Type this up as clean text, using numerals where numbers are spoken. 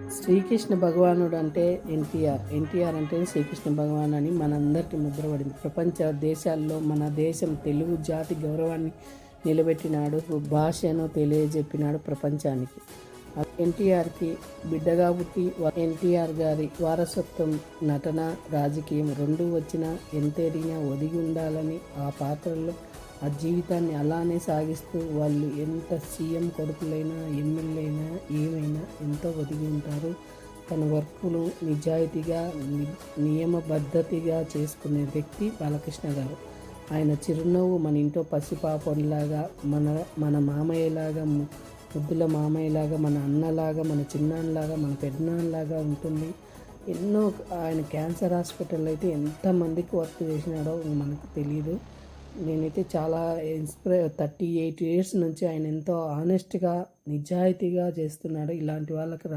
శ్రీకృష్ణ భగవానుడు అంటే ఎన్టీఆర్ అంటే శ్రీకృష్ణ భగవాన్ అని మనందరికీ ముద్రపడింది. ప్రపంచ దేశాల్లో మన దేశం తెలుగు జాతి గౌరవాన్ని నిలబెట్టినాడు, భాషను తెలియజెప్పినాడు ప్రపంచానికి. ఎన్టీఆర్కి బిడ్డగా పుట్టి ఎన్టీఆర్ గారి వారసత్వం, నటన, రాజకీయం రెండూ వచ్చినా ఎంతెదిగినా ఒదిగి ఉండాలని ఆ పాత్రలో ఆ జీవితాన్ని అలానే సాగిస్తూ వాళ్ళు ఎంత సీఎం కొడుకులైనా, ఎమ్మెల్యే అయినా, ఏమైనా ఎంతో ఒదిగి ఉంటారు. తన వర్కును నిజాయితీగా, నియమబద్ధతిగా చేసుకునే వ్యక్తి బాలకృష్ణ గారు. ఆయన చిరునవ్వు మన ఇంట్లో పసిపాపంలాగా, మన మామయ్యలాగా, ముద్దుల మామయ్యలాగా, మన అన్నలాగా, మన చిన్నాన్నలాగా, మన పెద్దనాన్నలాగా ఉంటుంది. ఎన్నో ఆయన క్యాన్సర్ హాస్పిటల్ అయితే ఎంతమందికి వర్క్ చేసినాడో మనకు తెలియదు. నేనైతే చాలా 38 ఇయర్స్ నుంచి ఆయన ఎంతో ఆనెస్ట్గా, నిజాయితీగా చేస్తున్నాడు. ఇలాంటి వాళ్ళకి